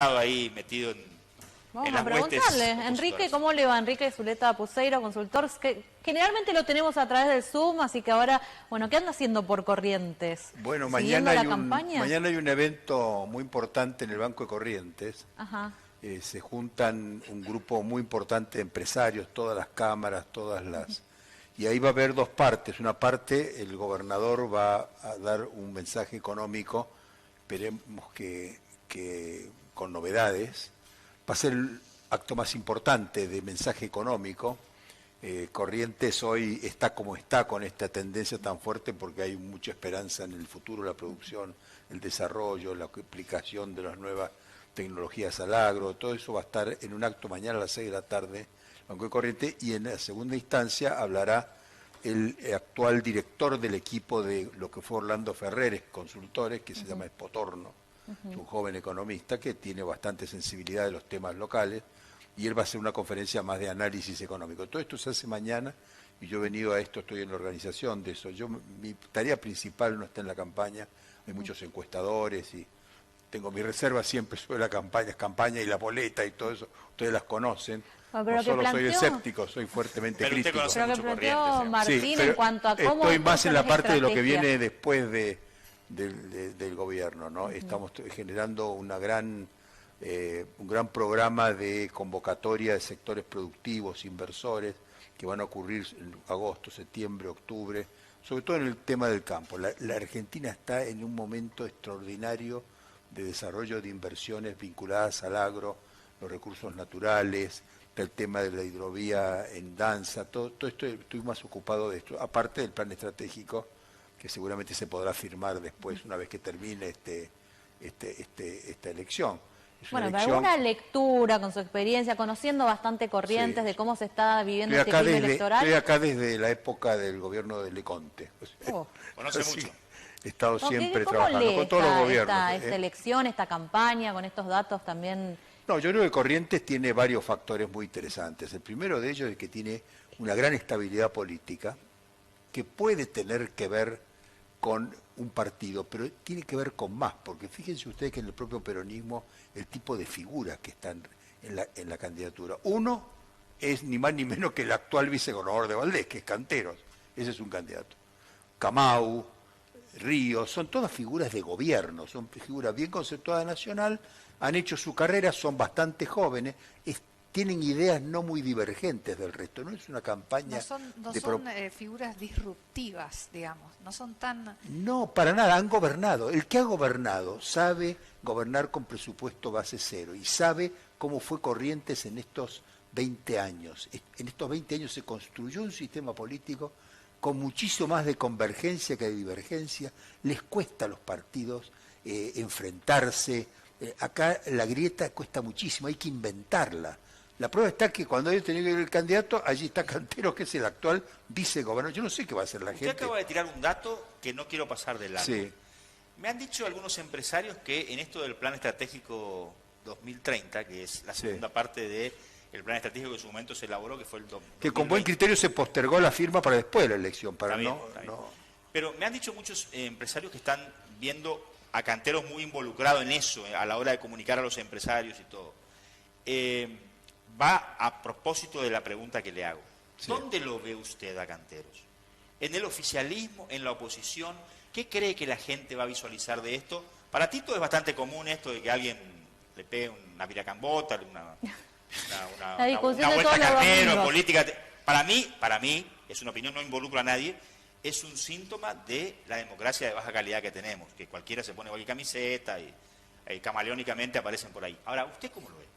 ahí metido Vamos en a las huestes preguntarle. opositoras. Enrique, ¿cómo le va? Enrique Zuleta Puceiro, consultor, que generalmente lo tenemos a través del Zoom, así que ahora, bueno, ¿qué anda haciendo por Corrientes? Bueno, ¿Siguiendo la campaña? mañana hay un evento muy importante en el Banco de Corrientes. Ajá. Se juntan un grupo muy importante de empresarios, todas las cámaras, Y ahí va a haber dos partes. Una parte, el gobernador va a dar un mensaje económico, esperemos que con novedades. Va a ser el acto más importante de mensaje económico. Corrientes hoy está como está con esta tendencia tan fuerte porque hay mucha esperanza en el futuro, la producción, el desarrollo, la aplicación de las nuevas tecnologías al agro. Todo eso va a estar en un acto mañana a las 6 de la tarde, Banco de Corrientes, y en la segunda instancia hablará el actual director del equipo de lo que fue Orlando Ferreres, consultores, que se llama Espotorno. Es un joven economista que tiene bastante sensibilidad de los temas locales, y él va a hacer una conferencia más de análisis económico. Todo esto se hace mañana, y yo he venido a esto, estoy en la organización de eso. Mi tarea principal no está en la campaña, hay muchos encuestadores, y tengo mi reserva siempre sobre la campaña y la boleta y todo eso, ustedes las conocen. No solo soy escéptico, soy fuertemente crítico. Pero que planteó Martín Sí, en cuanto a cómo... estoy más en la parte de lo que estrategia. viene después del gobierno, ¿no? Estamos generando un gran programa de convocatoria de sectores productivos, inversores, que van a ocurrir en agosto, septiembre, octubre, sobre todo en el tema del campo. La Argentina está en un momento extraordinario de desarrollo de inversiones vinculadas al agro, los recursos naturales, el tema de la hidrovía en danza, todo esto, estoy más ocupado de esto, aparte del plan estratégico, que seguramente se podrá firmar después, una vez que termine esta elección. Bueno, pero alguna lectura con su experiencia, conociendo bastante Corrientes, de cómo se está viviendo este clima electoral. Estoy acá desde la época del gobierno de Leconte. Conoce mucho. He estado siempre ¿Cómo trabajando con todos los gobiernos. Esta elección, esta campaña, con estos datos también? No, yo creo que Corrientes tiene varios factores muy interesantes. El primero de ellos es que tiene una gran estabilidad política, que puede tener que ver con un partido, pero tiene que ver con más, porque fíjense ustedes que en el propio peronismo el tipo de figuras que están en la candidatura. Uno es ni más ni menos que el actual vicegobernador de Valdés, que es Canteros, ese es un candidato. Camau, Ríos, son todas figuras de gobierno, son figuras bien conceptuadas nacional, han hecho su carrera, son bastante jóvenes, tienen ideas no muy divergentes del resto, no es una campaña... No son figuras disruptivas, digamos, no son tan... No, para nada, han gobernado. El que ha gobernado sabe gobernar con presupuesto base cero y sabe cómo fue Corrientes en estos 20 años. En estos 20 años se construyó un sistema político con muchísimo más de convergencia que de divergencia. Les cuesta a los partidos enfrentarse. Acá la grieta cuesta muchísimo, hay que inventarla. La prueba está que cuando ellos tenían que ir el candidato, allí está Canteros, que es el actual vicegobernador. Yo no sé qué va a hacer la gente. Usted acaba de tirar un dato que no quiero pasar de largo. Sí. Me han dicho algunos empresarios que en esto del Plan Estratégico 2030, que es la segunda parte del plan estratégico que en su momento se elaboró, que fue el 2020. Que con buen criterio se postergó la firma para después de la elección, para Está bien. Pero me han dicho muchos empresarios que están viendo a Canteros muy involucrado en eso, a la hora de comunicar a los empresarios y todo. Va a propósito de la pregunta que le hago. Sí. ¿Dónde lo ve usted a Canteros? ¿En el oficialismo? ¿En la oposición? ¿Qué cree que la gente va a visualizar de esto? Para Tito es bastante común esto de que alguien le pegue una viracambota, una vuelta carnero, política. Para mí, es una opinión, no involucra a nadie, es un síntoma de la democracia de baja calidad que tenemos, que cualquiera se pone cualquier camiseta y camaleónicamente aparecen por ahí. Ahora, ¿usted cómo lo ve?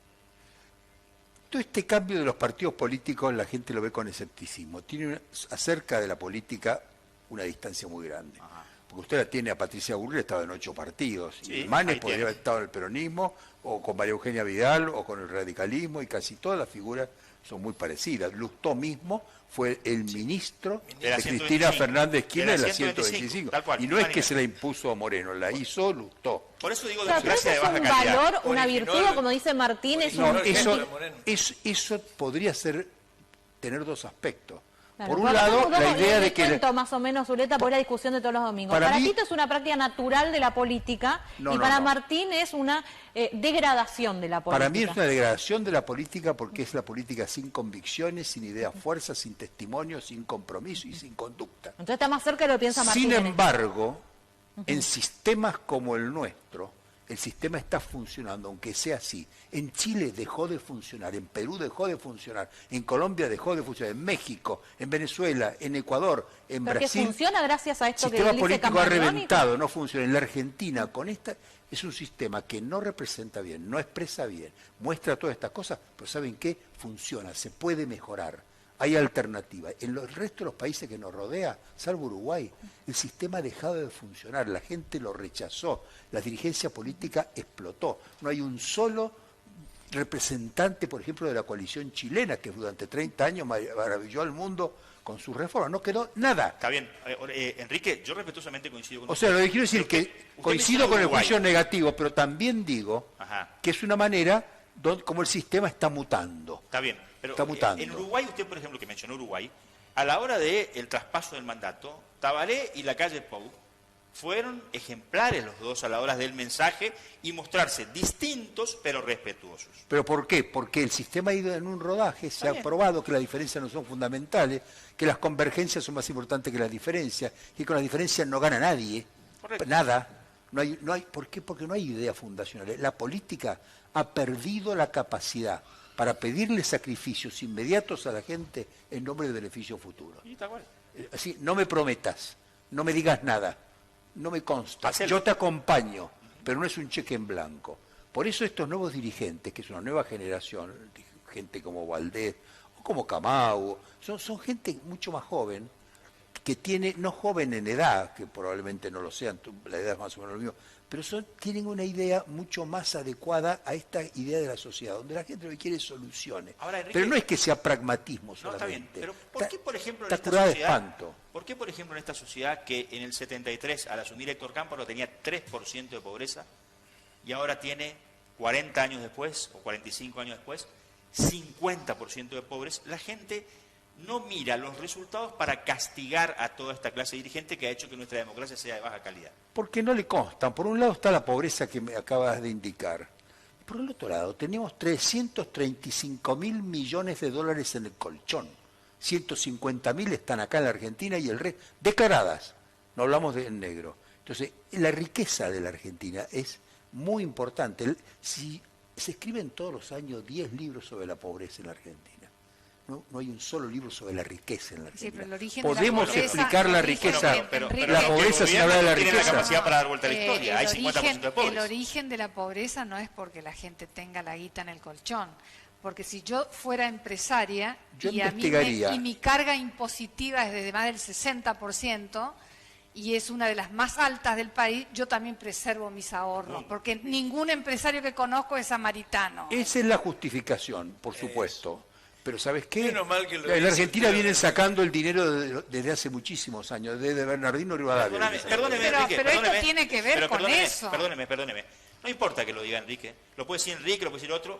Todo este cambio de los partidos políticos la gente lo ve con escepticismo. Tiene acerca de la política una distancia muy grande. Ajá. Porque usted la tiene a Patricia Bullrich, estaba en 8 partidos. Sí, y Manes podría haber estado en el peronismo, o con María Eugenia Vidal, o con el radicalismo, y casi todas las figuras son muy parecidas. Lustó mismo fue el ministro de Cristina Fernández Kirchner de la 125. Cual, y no es que se la impuso a Moreno, la hizo Lustó. Por eso digo democracia de baja calidad. ¿Es un valor, una virtud, como dice Martín? Eso podría tener dos aspectos. Claro, Por un porque lado, hacemos la dos idea de recuentos que... más o menos, Zuleta, por la discusión de todos los domingos. Para Para mí- Tito es una práctica natural de la política No, y no, para no. Martín es una degradación de la política. Para mí es una degradación de la política porque es la política sin convicciones, sin ideas fuerzas, sin testimonio, sin compromiso y sin conducta. Entonces está más cerca de lo que piensa Martín. Sin en esto. embargo, en sistemas como el nuestro, el sistema está funcionando, aunque sea así. En Chile dejó de funcionar, en Perú dejó de funcionar, en Colombia dejó de funcionar, en México, en Venezuela, en Ecuador, en Porque Brasil. funciona gracias a El esto que sistema él dice político ha camaleónico. reventado, no funciona. En la Argentina, con esta, es un sistema que no representa bien, no expresa bien, muestra todas estas cosas, pero ¿saben qué? Funciona, se puede mejorar. Hay alternativa. En el resto de los países que nos rodea, salvo Uruguay, el sistema ha dejado de funcionar, la gente lo rechazó, la dirigencia política explotó. No hay un solo representante, por ejemplo, de la coalición chilena, que durante 30 años maravilló al mundo con sus reformas. No quedó nada. Está bien. Enrique, yo respetuosamente coincido con O sea, usted. lo que quiero decir Pero que usted coincido menciona con el Uruguay. juicio negativo, pero también digo Ajá. que es una manera como el sistema está mutando. Está bien, pero Está mutando. en Uruguay, usted por ejemplo que mencionó Uruguay, a la hora del traspaso del mandato, Tabaré y la calle Pou fueron ejemplares los dos a la hora del mensaje y mostrarse distintos pero respetuosos. ¿Pero por qué? Porque el sistema ha ido en un rodaje, se ha bien. probado que las diferencias no son fundamentales, que las convergencias son más importantes que las diferencias, que con las diferencias no gana nadie, Correcto. nada. No hay, ¿por qué? Porque no hay ideas fundacionales. La política ha perdido la capacidad para pedirle sacrificios inmediatos a la gente en nombre del beneficio futuro. Y está igual. Así, no me prometas, no me digas nada, no me consta, Hacelo. yo te acompaño, pero no es un cheque en blanco. Por eso estos nuevos dirigentes, que es una nueva generación, gente como Valdés o como Camau, son gente mucho más joven, que tiene, no joven en edad, que probablemente no lo sean, la edad es más o menos lo mismo, pero tienen una idea mucho más adecuada a esta idea de la sociedad, donde la gente lo que quiere es soluciones. Ahora, Enrique, pero no es que sea pragmatismo No, solamente. está bien, pero ¿por qué, por ejemplo, en está esta curada de sociedad, espanto. ¿por qué, por ejemplo, en esta sociedad que en el 73, al asumir Héctor Cámparo, tenía 3% de pobreza y ahora tiene 40 años después o 45 años después, 50% de pobres, la gente no mira los resultados para castigar a toda esta clase dirigente que ha hecho que nuestra democracia sea de baja calidad? Porque no le constan. Por un lado está la pobreza que me acabas de indicar. Y por el otro lado tenemos 335.000 millones de dólares en el colchón. 150.000 están acá en la Argentina y el resto declaradas. No hablamos de en negro. Entonces, la riqueza de la Argentina es muy importante. Si se escriben todos los años 10 libros sobre la pobreza en la Argentina. No hay un solo libro sobre la riqueza en la Sí, Argentina. pero el origen de la Podemos pobreza, explicar la el origen, riqueza, Enrique, la pobreza sin hablar de la tiene la riqueza. capacidad para dar vuelta a la historia. Hay 50% de pobres. El origen de la pobreza no es porque la gente tenga la guita en el colchón. Porque si yo fuera empresaria Yo y, investigaría. y mi carga impositiva es de más del 60% y es una de las más altas del país, yo también preservo mis ahorros. Porque ningún empresario que conozco es samaritano. Esa es la justificación, por supuesto. Pero ¿sabes qué? Menos mal que lo En dice Argentina usted. vienen sacando el dinero desde hace muchísimos años, desde Bernardino Rivadavia. Perdóneme, Pero- Enrique, pero esto perdóneme. tiene que ver Pero con perdóneme, eso. Perdóneme. No importa que lo diga Enrique. Lo puede decir Enrique, lo puede decir otro.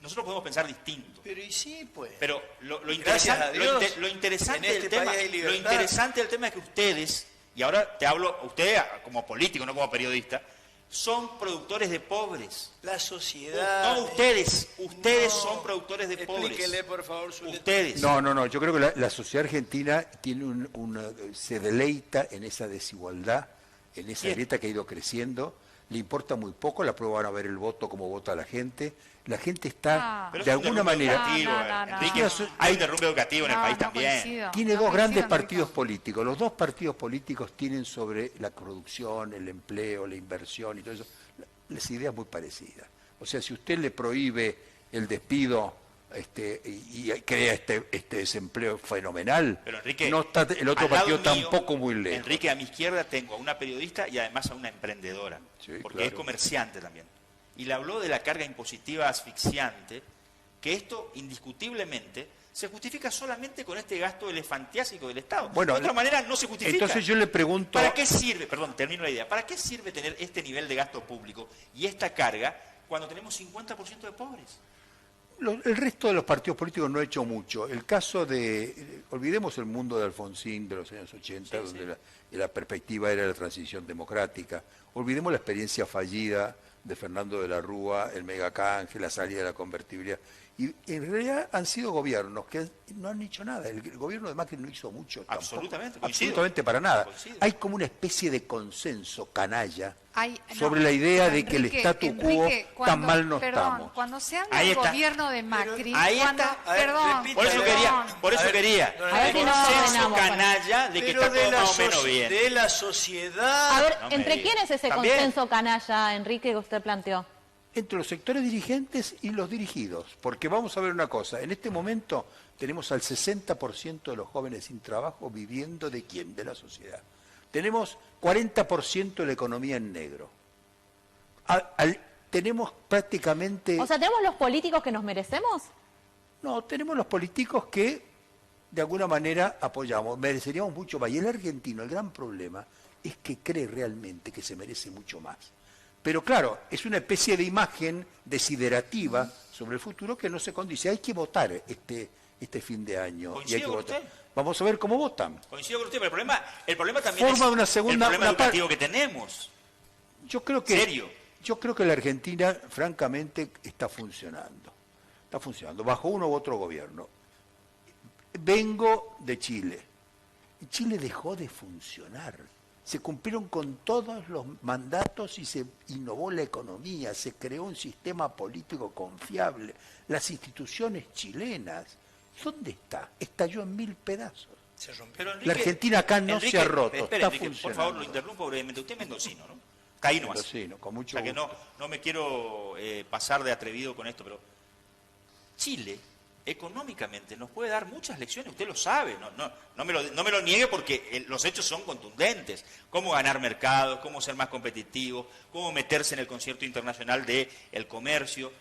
Nosotros podemos pensar distinto. Pero y sí, pues. Pero Gracias a Dios, lo interesante en del este tema, país hay lo libertad. interesante del tema es que ustedes, y ahora te hablo a usted como político, no como periodista, son productores de pobres. La sociedad... No ustedes No. son productores de pobres. Explíquele, por favor, su Ustedes. No, yo creo que la sociedad argentina tiene se deleita en esa desigualdad, en esa Bien. grieta que ha ido creciendo, le importa muy poco, la prueba van a ver el voto, cómo vota la gente está Pero de es un alguna derrumbe manera... educativo, No. Enrique, hay un derrumbe educativo en el país también. coincido. Tiene No dos grandes coincido, partidos Enrico. políticos. Los dos partidos políticos tienen sobre la producción, el empleo, la inversión y todo eso, las ideas muy parecidas. O sea, si usted le prohíbe el despido y crea este desempleo fenomenal, Pero Enrique, no está el otro al lado partido mío, tampoco muy lejos. Enrique, a mi izquierda tengo a una periodista y además a una emprendedora, Sí, porque claro. es comerciante también. Y le habló de la carga impositiva asfixiante, que esto indiscutiblemente se justifica solamente con este gasto elefantiásico del Estado. Bueno, de otra manera no se justifica. Entonces yo le pregunto... ¿Para qué sirve, perdón, termino la idea, ¿para qué sirve tener este nivel de gasto público y esta carga cuando tenemos 50% de pobres? el resto de los partidos políticos no ha hecho mucho. El caso de, olvidemos el mundo de Alfonsín de los años 80, Sí, donde la perspectiva era la transición democrática. Olvidemos la experiencia fallida de Fernando de la Rúa, el megacanje, la salida de la convertibilidad. Y en realidad han sido gobiernos que no han hecho nada. El gobierno de Macri no hizo mucho tampoco. Absolutamente, coincido. Absolutamente para nada. Coincido. Hay como una especie de consenso canalla No, sobre la idea de que el Enrique, statu quo tan mal no perdón, estamos. Cuando se habla Ahí del está. gobierno de Macri, Ahí cuando, está. A ver, perdón, repita. Por eso Perdón. quería, por eso A ver, quería. no, A ver si El no consenso ordenamos, canalla de que Pero está de todo la, más o menos bien. de la sociedad. A ver, No me ¿entre diga. quién es ese También. consenso canalla, Enrique, que usted planteó? Entre los sectores dirigentes y los dirigidos, porque vamos a ver una cosa, en este momento tenemos al 60% de los jóvenes sin trabajo viviendo de quién, de la sociedad. Tenemos 40% de la economía en negro. Tenemos prácticamente... O sea, ¿tenemos los políticos que nos merecemos? No, tenemos los políticos que de alguna manera apoyamos, mereceríamos mucho más. Y el argentino, el gran problema es que cree realmente que se merece mucho más. Pero claro, es una especie de imagen desiderativa sobre el futuro que no se condice. Hay que votar este fin de año. Y hay que Coincido con votar. usted. Vamos a ver cómo votan. Coincido con usted, pero el problema también Forma es una segunda- el problema una par- educativo que tenemos. Yo creo que, ¿Serio? Yo creo que la Argentina, francamente, está funcionando. Está funcionando, bajo uno u otro gobierno. Vengo de Chile. Chile dejó de funcionar. Se cumplieron con todos los mandatos y se innovó la economía, se creó un sistema político confiable. Las instituciones chilenas, ¿dónde está? Estalló en 1000 pedazos. Se rompió. Pero La Argentina acá no se ha roto, espere, está Enrique, por funcionando. favor, lo interrumpo brevemente. Usted es mendocino, ¿no? Caí nomás. Mendocino, con mucho O sea que gusto. no me quiero pasar de atrevido con esto, pero Chile económicamente nos puede dar muchas lecciones, usted lo sabe, no me lo niegue porque los hechos son contundentes. Cómo ganar mercados, cómo ser más competitivo, cómo meterse en el concierto internacional del comercio.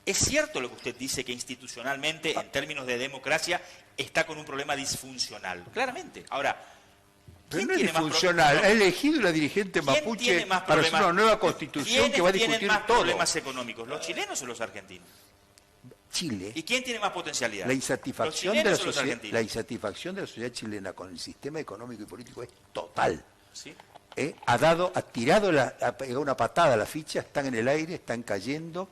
Es cierto lo que usted dice, que institucionalmente, en términos de democracia, está con un problema disfuncional, claramente. Ahora, Pero ¿quién no es tiene más disfuncional, pro- ha elegido la dirigente ¿Quién mapuche tiene más para hacer problemas? una nueva constitución ¿Quiénes que va a tienen discutir más todo. problemas económicos, los chilenos o los argentinos? Chile, ¿Y quién tiene más potencialidad? la ¿Los insatisfacción de la, chilenos o los sociedad, argentinos? la insatisfacción de la sociedad chilena con el sistema económico y político es total. ¿Sí? Ha tirado, ha pegado una patada a la ficha, están en el aire, están cayendo,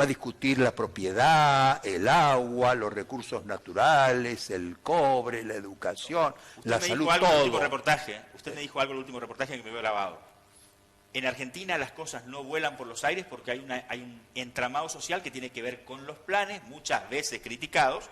va a discutir la propiedad, el agua, los recursos naturales, el cobre, la educación, la Usted me salud, dijo algo en el último todo. reportaje, usted me dijo algo en el último reportaje que me veo grabado. En Argentina las cosas no vuelan por los aires porque hay un entramado social que tiene que ver con los planes, muchas veces criticados,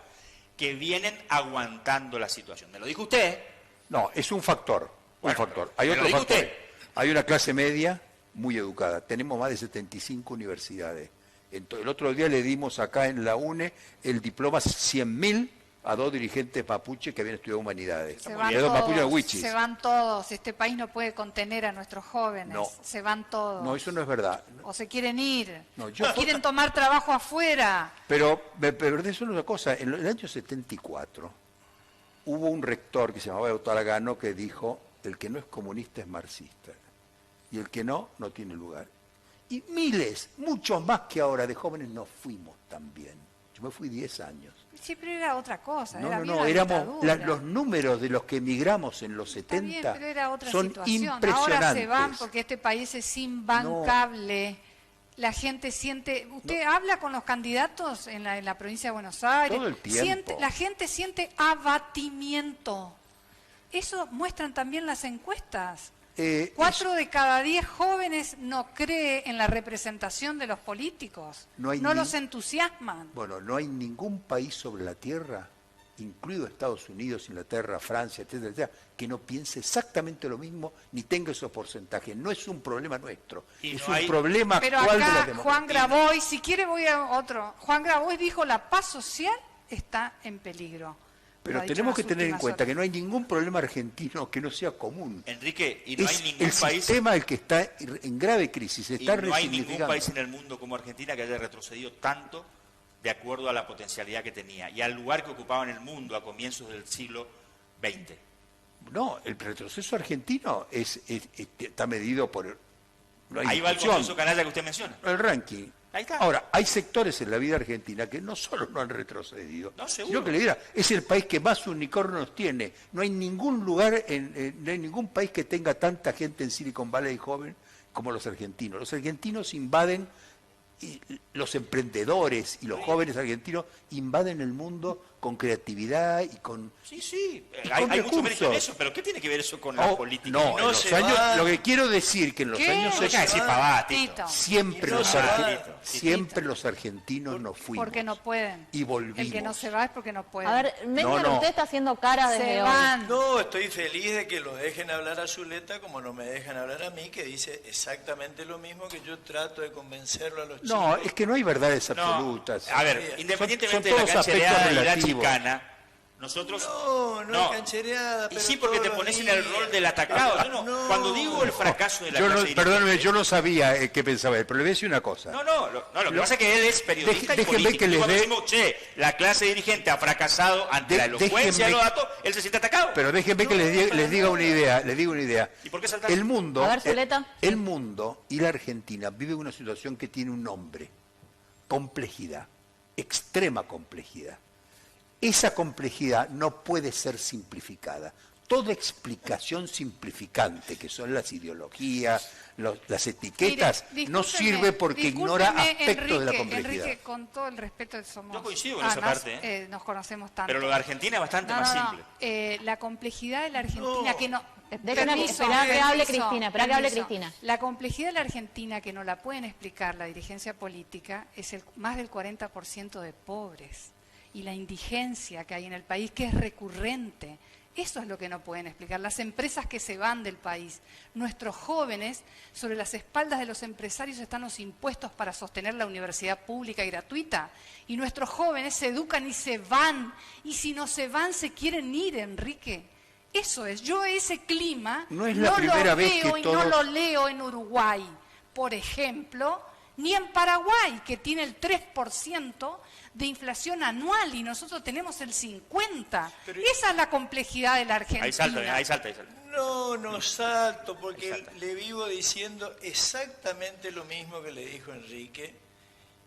que vienen aguantando la situación. ¿Me lo dijo usted? No, es un factor, Bueno, un factor. Hay me lo otro dijo factor. usted. Hay una clase media muy educada. Tenemos más de 75 universidades. El otro día le dimos acá en la UNE el diploma 100.000 a 2 dirigentes mapuche que habían estudiado humanidades. Se van, De 2 mapuche de todos, Huichis. se van todos, este país no puede contener a nuestros jóvenes, No. se van todos. No, eso no es verdad. O se quieren ir, No, yo- o quieren tomar trabajo afuera. Pero es una cosa. En el año 74 hubo un rector que se llamaba Otaragano que dijo: el que no es comunista es marxista. Y el que no, no tiene lugar. Y miles, muchos más que ahora, de jóvenes nos fuimos también. Yo me fui 10 años. Siempre era otra cosa, No, era no, bien no, la éramos dictadura. los números de los que emigramos en los Está bien, 70 pero era otra son situación. impresionantes. Ahora se van porque este país es imbancable. La gente siente... ¿Usted habla con los candidatos en la provincia de Buenos Aires? Todo el tiempo. La gente siente abatimiento. Eso muestran también las encuestas. 4 de cada 10 jóvenes no cree en la representación de los políticos. No hay los entusiasman. Bueno, no hay ningún país sobre la Tierra, incluido Estados Unidos, Inglaterra, Francia, etcétera, etcétera, que no piense exactamente lo mismo ni tenga esos porcentajes. No es un problema nuestro, Y es no un hay- problema Pero actual de la acá democracia. Juan Grabois, si quiere voy a otro. Juan Grabois dijo la paz social está en peligro. Pero Lo ha dicho tenemos que las tener en últimas cuenta horas. que no hay ningún problema argentino que no sea común. Enrique, y no Es hay ningún el país... sistema el que está en grave crisis, se Y está no hay ningún resignificando. país en el mundo como Argentina que haya retrocedido tanto de acuerdo a la potencialidad que tenía y al lugar que ocupaba en el mundo a comienzos del siglo XX. No, el retroceso argentino está medido por... No hay Ahí va el discusión. consenso canalla que usted menciona. El ranking. Ahí está. Ahora, hay sectores en la vida argentina que no solo no han retrocedido, No, seguro. sino que le dirá, es el país que más unicornios tiene. No hay ningún lugar, no hay ningún país que tenga tanta gente en Silicon Valley joven como los argentinos. Los argentinos invaden, y los emprendedores y los jóvenes argentinos invaden el mundo con creatividad y con... Sí, y hay con mucho mérito en recursos. eso, pero ¿qué tiene que ver eso con la política? No, en no los se años, va. lo que quiero decir que en los ¿Qué? años Deja de decir pavadas, Tito. Tito. siempre, No los, se va. siempre los argentinos nos fuimos. Porque no pueden. Y volvimos. El que no se va es porque no puede. A ver, Mengler, no. usted está haciendo cara se desde hoy. van. No, estoy feliz de que lo dejen hablar a Zuleta como no me dejan hablar a mí, que dice exactamente lo mismo, que yo trato de convencerlo a los chicos. No, es que no hay verdades No, absolutas. a ver, independientemente son de la todos canchereada aspectos y la relativos. chicana, nosotros... No es canchereada. Y pero sí, porque te todos pones los en el días. rol del atacado. Yo No. Cuando digo el fracaso de la Yo clase no, dirigente- perdóneme, yo no sabía qué pensaba él, pero le voy a decir una cosa. Lo que pasa es que él es periodista y Déjenme político. que Y les cuando dé- decimos, che, la clase dirigente ha fracasado ante la elocuencia de déjenme- los datos, él se siente atacado. Pero déjenme que les diga una idea, ¿Y por qué saltar? El mundo, A ver, Zuleta. el mundo y la Argentina viven una situación que tiene un nombre: complejidad, extrema complejidad. Esa complejidad no puede ser simplificada. Toda explicación simplificante, que son las ideologías, las etiquetas, Mire, no discúlpeme, sirve porque ignora discúlpeme, aspectos de la Enrique, complejidad. Enrique, con todo el respeto, somos... Yo coincido con esa además, parte, nos conocemos tanto. Pero lo de Argentina es bastante más simple. La complejidad de la Argentina que no... Déjame esperar que hable Cristina, esperá que hable Cristina. La complejidad de la Argentina que no la pueden explicar la dirigencia política es más del 40% de pobres y la indigencia que hay en el país, que es recurrente. Eso es lo que no pueden explicar. Las empresas que se van del país, nuestros jóvenes, sobre las espaldas de los empresarios están los impuestos para sostener la universidad pública y gratuita. Y nuestros jóvenes se educan y se van. Y si no se van, se quieren ir, Enrique. Eso es. Yo ese clima No es la primera vez que veo y no todos- lo leo en Uruguay, por ejemplo, ni en Paraguay, que tiene el 3% de inflación anual y nosotros tenemos el 50%. Esa es la complejidad de la Argentina. Ahí salta. No salto, porque le vivo diciendo exactamente lo mismo que le dijo Enrique.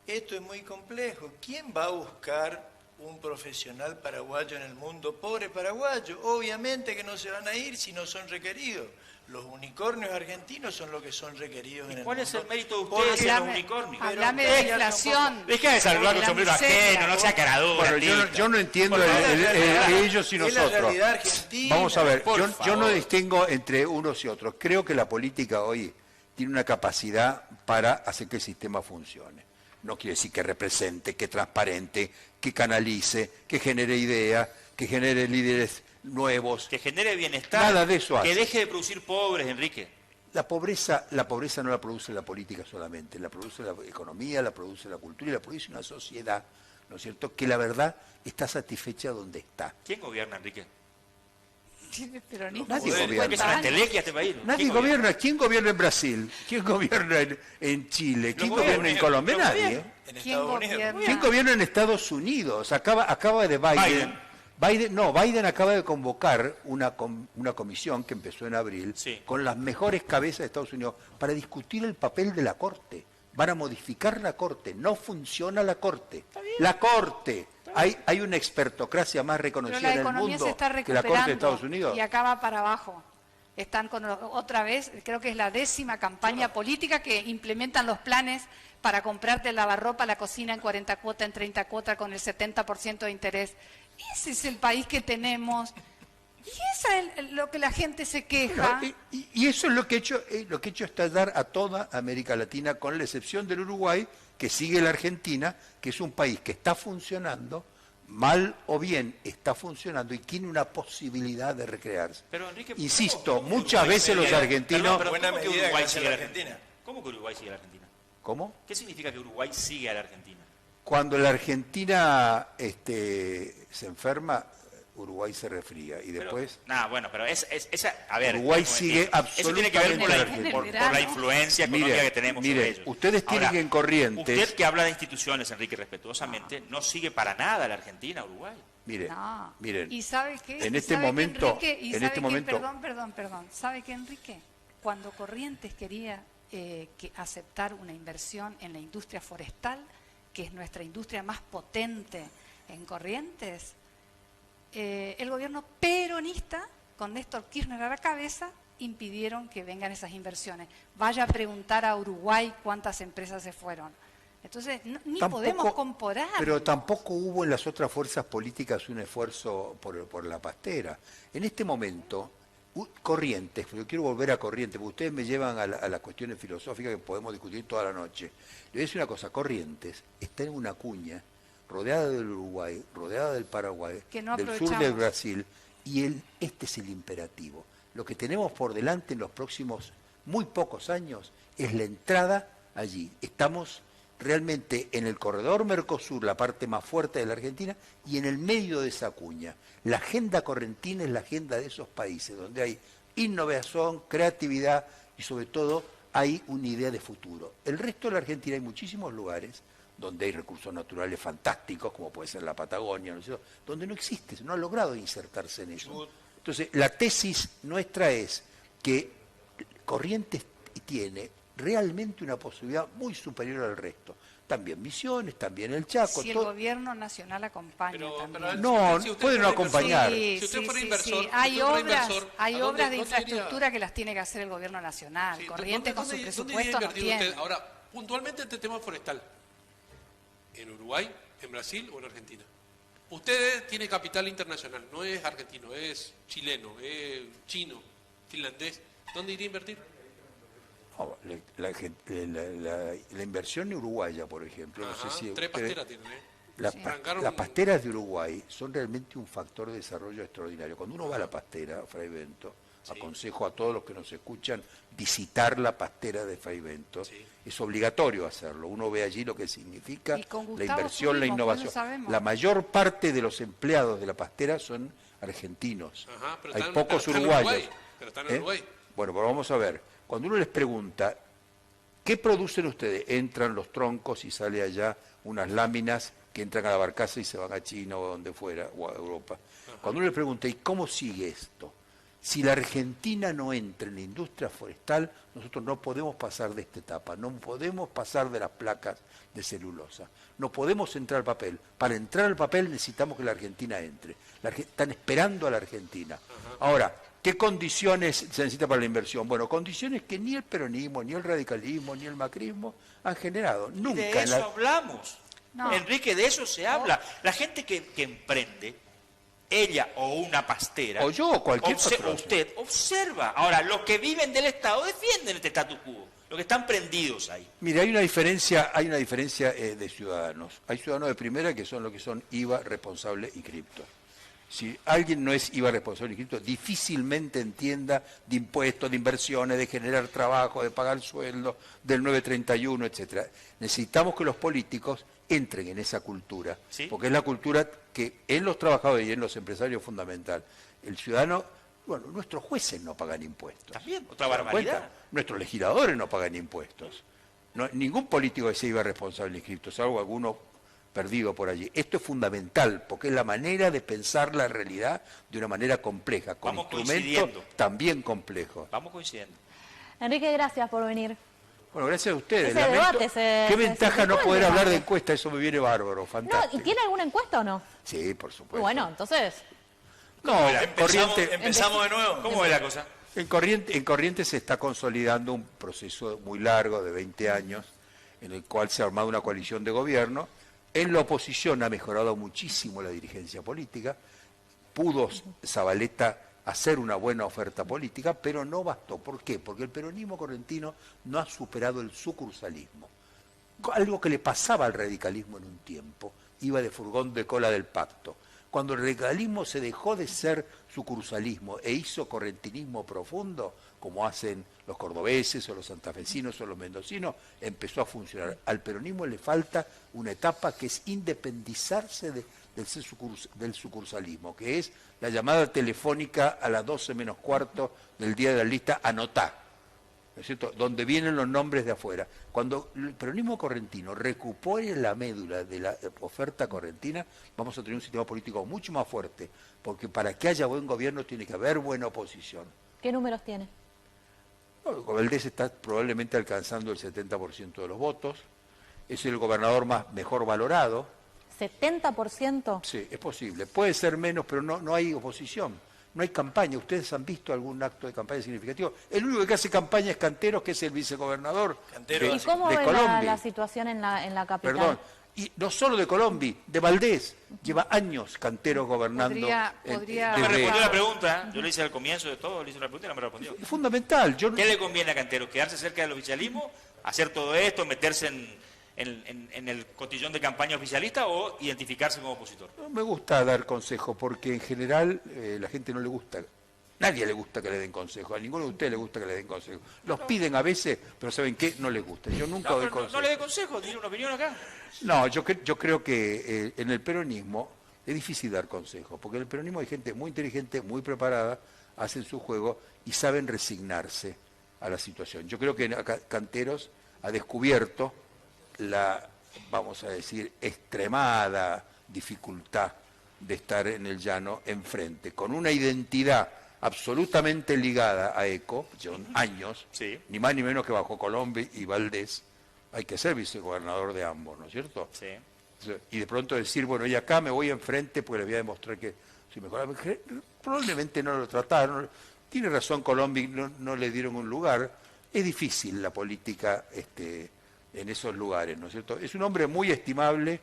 Esto es muy complejo. ¿Quién va a buscar un profesional paraguayo en el mundo? Pobre paraguayo. Obviamente que no se van a ir si no son requeridos. Los unicornios argentinos son los que son requeridos en el ¿Cuál mundo. es el mérito de ustedes en los Hablame- unicornios? hablame de inflación. Deja de saludar con La sombrero miseria. ajeno, no sea caradura. Bueno, yo no entiendo Porque es la realidad. ellos y Es la nosotros. realidad argentina. Vamos a ver, por yo no favor. distingo entre unos y otros. Creo que la política hoy tiene una capacidad para hacer que el sistema funcione. No quiere decir que represente, que transparente, que canalice, que genere ideas, que genere líderes nuevos. Que genere bienestar. Nada de eso Que hace. deje de producir pobres, Enrique. La pobreza no la produce la política solamente, la produce la economía, la produce la cultura y la produce una sociedad, ¿no es cierto?, que la verdad está satisfecha donde está. ¿Quién gobierna, Enrique? Peronismo. Nadie Joder, gobierna. Que es una entelequia este país. Nadie ¿Quién gobierna. ¿Quién gobierna en Brasil? ¿Quién gobierna en Chile? ¿Quién gobierna en Colombia? los Nadie. gobiernos. En ¿Quién Estados Unidos. gobierna? ¿Quién gobierna en Estados Unidos? Acaba de Biden acaba de convocar una comisión que empezó en abril Sí. con las mejores cabezas de Estados Unidos para discutir el papel de la Corte. Van a modificar la Corte. No funciona la Corte. La Corte. Hay una expertocracia más Pero reconocida la en el economía mundo se está que la recuperando Corte de Estados Unidos. y acá va para abajo. Están con otra vez, creo que es la 10ª campaña política que implementan los planes para comprarte el lavarropa, la cocina en 40 cuotas, en 30 cuotas, con el 70% de interés. Ese es el país que tenemos. Y eso es lo que la gente se queja. No, y eso es lo que he hecho estallar a toda América Latina, con la excepción del Uruguay, que sigue la Argentina, que es un país que está funcionando, mal o bien está funcionando y tiene una posibilidad de recrearse. Pero, Enrique, Insisto, ¿cómo muchas Uruguay veces los sigue- argentinos... Perdón, Buena ¿cómo que medida Uruguay que hace sigue a la la Argentina? Argentina. ¿Cómo que Uruguay sigue a la Argentina? ¿Cómo? ¿Qué significa que Uruguay sigue a la Argentina? Cuando la Argentina se enferma, Uruguay se resfría y después... Bueno, pero a ver, Uruguay un sigue momentito. Eso tiene que ver con absolutamente por argentino. la influencia económica Mire, que tenemos mire, sobre ellos. ustedes tienen Ahora, en Corrientes... Usted que habla de instituciones, Enrique, respetuosamente, no sigue para nada la Argentina, Uruguay. Miren, No. miren, ¿Y sabe qué? en ¿Y este sabe qué, momento, Enrique? ¿Y en sabe este qué? momento, Perdón. ¿Sabe qué, Enrique? Cuando Corrientes quería que aceptar una inversión en la industria forestal, que es nuestra industria más potente en Corrientes. El gobierno peronista, con Néstor Kirchner a la cabeza, impidieron que vengan esas inversiones. Vaya a preguntar a Uruguay cuántas empresas se fueron. Entonces, ni podemos comparar. Pero tampoco hubo en las otras fuerzas políticas un esfuerzo por la pastera. En este momento, Corrientes, yo quiero volver a Corrientes, porque ustedes me llevan a las cuestiones filosóficas que podemos discutir toda la noche. Le voy a decir una cosa, Corrientes está en una cuña, rodeada del Uruguay, rodeada del Paraguay, del sur del Brasil, y este es el imperativo. Lo que tenemos por delante en los próximos muy pocos años es la entrada allí. Estamos realmente en el corredor Mercosur, la parte más fuerte de la Argentina, y en el medio de esa cuña. La agenda correntina es la agenda de esos países, donde hay innovación, creatividad y sobre todo hay una idea de futuro. El resto de la Argentina hay muchísimos lugares donde hay recursos naturales fantásticos, como puede ser la Patagonia, ¿no es cierto?, donde no existe, no ha logrado insertarse en eso. Entonces, la tesis nuestra es que Corrientes tiene realmente una posibilidad muy superior al resto. También Misiones, también el Chaco. Si el gobierno nacional acompaña también. No, si puede no acompañar. Sí, si usted fuera inversor, hay obras de infraestructura que las tiene que hacer el gobierno nacional. Sí, Corrientes con su presupuesto no tiene. Ahora, puntualmente este tema forestal, ¿en Uruguay, en Brasil o en Argentina? Usted tiene capital internacional, no es argentino, es chileno, es chino, finlandés. ¿Dónde iría a invertir? La inversión uruguaya, por ejemplo, Ajá, no sé si 3 pasteras tienen, las pasteras de Uruguay son realmente un factor de desarrollo extraordinario. Cuando uno va a la pastera, Fray Bento, aconsejo a todos los que nos escuchan visitar la pastera de Fray Bento. Es obligatorio hacerlo. Uno ve allí lo que significa la inversión, la innovación. La mayor parte de los empleados de la pastera son argentinos. Ajá, hay pocos uruguayos. Pero están en Uruguay. Bueno, pero vamos a ver. Cuando uno les pregunta, ¿qué producen ustedes? Entran los troncos y sale allá unas láminas que entran a la barcaza y se van a China o donde fuera, o a Europa. Ajá. Cuando uno les pregunta, ¿y cómo sigue esto? Si la Argentina no entra en la industria forestal, nosotros no podemos pasar de esta etapa, no podemos pasar de las placas de celulosa, no podemos entrar al papel. Para entrar al papel necesitamos que la Argentina entre. Están esperando a la Argentina. Ajá. Ahora, ¿qué condiciones se necesita para la inversión? Bueno, condiciones que ni el peronismo, ni el radicalismo, ni el macrismo han generado. Nunca. Y de eso hablamos. No. Enrique, de eso se habla. La gente que emprende, ella o una pastera, o yo o cualquier o usted observa. Ahora, los que viven del Estado defienden este status quo, los que están prendidos ahí. Mire, hay una diferencia de ciudadanos. Hay ciudadanos de primera que son lo que son IVA, responsable y cripto. Si alguien no es IVA responsable y cripto, difícilmente entienda de impuestos, de inversiones, de generar trabajo, de pagar sueldo, del 931, etcétera. Necesitamos que los políticos entren en esa cultura, ¿sí? Porque es la cultura que en los trabajadores y en los empresarios es fundamental. El ciudadano, bueno, nuestros jueces no pagan impuestos. También, otra barbaridad. Nuestros legisladores no pagan impuestos. No, ningún político es IVA responsable y cripto, salvo alguno perdido por allí. Esto es fundamental, porque es la manera de pensar la realidad de una manera compleja, con instrumentos también complejos. Vamos coincidiendo. Enrique, gracias por venir. Bueno, gracias a ustedes. ¿Qué ventaja no poder hablar de encuesta? Eso me viene bárbaro, fantástico. No, ¿y tiene alguna encuesta o no? Sí, por supuesto. Bueno, entonces... No, empezamos de nuevo. ¿Cómo es la cosa? En Corrientes se está consolidando un proceso muy largo, de 20 años, en el cual se ha armado una coalición de gobierno. En la oposición ha mejorado muchísimo la dirigencia política, pudo Zabaleta hacer una buena oferta política, pero no bastó. ¿Por qué? Porque el peronismo correntino no ha superado el sucursalismo. Algo que le pasaba al radicalismo en un tiempo, iba de furgón de cola del pacto. Cuando el radicalismo se dejó de ser sucursalismo e hizo correntinismo profundo, como hacen los cordobeses o los santafesinos o los mendocinos, empezó a funcionar. Al peronismo le falta una etapa que es independizarse del sucursalismo, que es la llamada telefónica a las 12 menos cuarto del día de la lista, anotá, ¿no es cierto?, donde vienen los nombres de afuera. Cuando el peronismo correntino recupere la médula de la oferta correntina, vamos a tener un sistema político mucho más fuerte, porque para que haya buen gobierno tiene que haber buena oposición. ¿Qué números tiene? Bueno, Valdés está probablemente alcanzando el 70% de los votos, es el gobernador mejor valorado. ¿70%? Sí, es posible. Puede ser menos, pero no hay oposición. No hay campaña. ¿Ustedes han visto algún acto de campaña significativo? El único que hace campaña es Canteros, que es el vicegobernador ¿Y cómo de ve Colombia. la situación en la capital? Perdón. Y no solo de Colombia, de Valdés. Lleva años Canteros gobernando. Podría... No me respondió la pregunta. Yo le hice al comienzo de todo, le hice una pregunta y no me respondió. Es fundamental. ¿Qué le conviene a Canteros? ¿Quedarse cerca del oficialismo? ¿Hacer todo esto? ¿Meterse en el cotillón de campaña oficialista o identificarse como opositor? No me gusta dar consejos porque en general la gente no le gusta. Nadie le gusta que le den consejos. A ninguno de ustedes le gusta que le den consejos. Los piden a veces, pero ¿saben qué? No les gusta. Yo nunca doy consejos. No le dé consejos, tiene una opinión acá. No, yo creo que en el peronismo es difícil dar consejos, porque en el peronismo hay gente muy inteligente, muy preparada, hacen su juego y saben resignarse a la situación. Yo creo que Canteros ha descubierto la, vamos a decir, extremada dificultad de estar en el llano enfrente, con una identidad absolutamente ligada a ECO, son años, sí, ni más ni menos que bajo Colombia y Valdés, hay que ser vicegobernador de ambos, ¿no es cierto? Sí. Y de pronto decir, bueno, y acá me voy enfrente porque les voy a demostrar que soy mejor. Probablemente no lo trataron, tiene razón Colombia, no le dieron un lugar, es difícil la política en esos lugares, ¿no es cierto? Es un hombre muy estimable,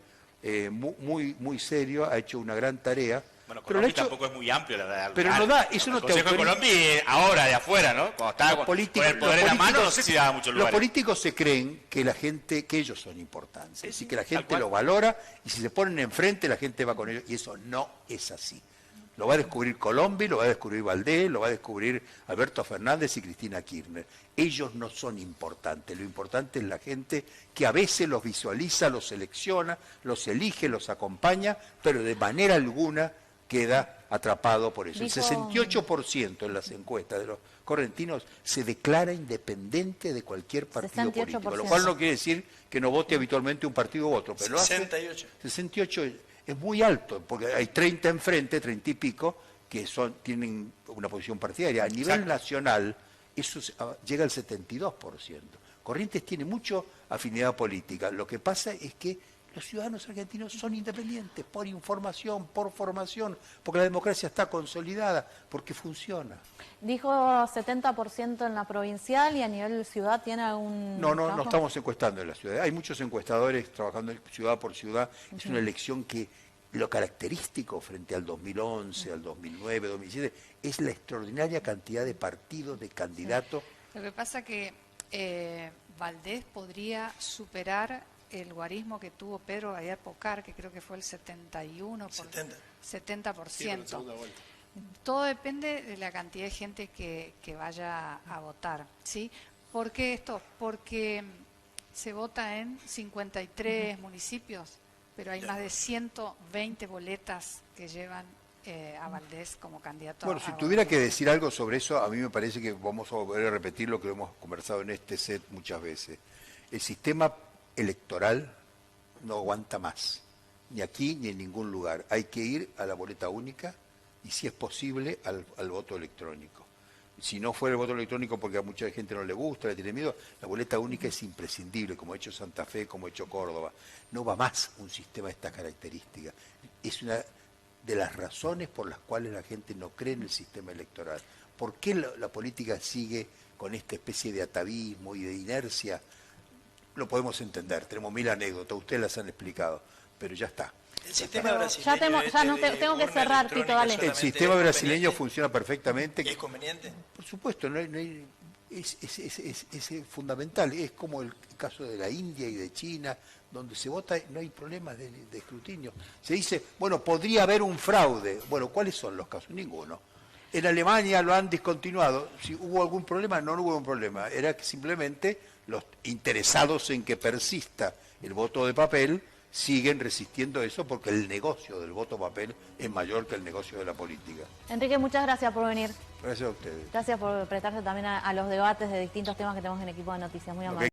muy serio, ha hecho una gran tarea. Bueno, Colombia tampoco es muy amplio, la verdad. Pero no da, eso no te autoriza. El Consejo de Colombia ahora, de afuera, ¿no? Cuando estaba con el poder en la mano, no sé si daba muchos lugares. Los políticos se creen que la gente, que ellos son importantes, es decir, que la gente lo valora y si se ponen enfrente la gente va con ellos y eso no es así. Lo va a descubrir Colombia, lo va a descubrir Valdés, lo va a descubrir Alberto Fernández y Cristina Kirchner. Ellos no son importantes, lo importante es la gente que a veces los visualiza, los selecciona, los elige, los acompaña, pero de manera alguna queda atrapado por eso. El 68% en las encuestas de los correntinos se declara independiente de cualquier partido 68%. político, lo cual no quiere decir que no vote habitualmente un partido u otro, pero 68. 68 es muy alto, porque hay 30 enfrente, 30 y pico, que tienen una posición partidaria. A nivel nacional, eso llega al 72%. Corrientes tiene mucha afinidad política. Lo que pasa es que los ciudadanos argentinos son independientes por información, por formación, porque la democracia está consolidada, porque funciona. Dijo 70% en la provincial y a nivel ciudad tiene algún... No estamos encuestando en la ciudad. Hay muchos encuestadores trabajando ciudad por ciudad. Es una elección que lo característico frente al 2011, al 2009, 2017, es la extraordinaria cantidad de partidos, de candidatos. Lo que pasa que Valdés podría superar el guarismo que tuvo Pedro Aguiar Pocar, que creo que fue el 70%. Sí, Todo depende de la cantidad de gente que vaya a votar, ¿sí? ¿Por qué esto? Porque se vota en 53 municipios, pero hay más de 120 boletas que llevan a Valdés como candidato. Bueno, si tuviera que decir algo sobre eso, a mí me parece que vamos a volver a repetir lo que hemos conversado en este set muchas veces. El sistema electoral no aguanta más, ni aquí ni en ningún lugar. Hay que ir a la boleta única y, si es posible, al voto electrónico. Si no fuera el voto electrónico porque a mucha gente no le gusta, le tiene miedo, la boleta única es imprescindible, como ha hecho Santa Fe, como ha hecho Córdoba. No va más un sistema de estas características. Es una de las razones por las cuales la gente no cree en el sistema electoral. ¿Por qué la política sigue con esta especie de atavismo y de inercia? Lo podemos entender, tenemos 1000 anécdotas, ustedes las han explicado, pero ya está. El sistema brasileño... tengo que cerrar, Tito, dale. El sistema brasileño funciona perfectamente. ¿Es conveniente? Por supuesto, es fundamental. Es como el caso de la India y de China, donde se vota, no hay problemas de escrutinio. Se dice, bueno, podría haber un fraude. Bueno, ¿cuáles son los casos? Ninguno. En Alemania lo han discontinuado. Si hubo algún problema, no hubo un problema. Era que simplemente los interesados en que persista el voto de papel siguen resistiendo eso porque el negocio del voto papel es mayor que el negocio de la política. Enrique, muchas gracias por venir. Gracias a ustedes. Gracias por prestarse también a los debates de distintos temas que tenemos en el equipo de noticias. Muy amable.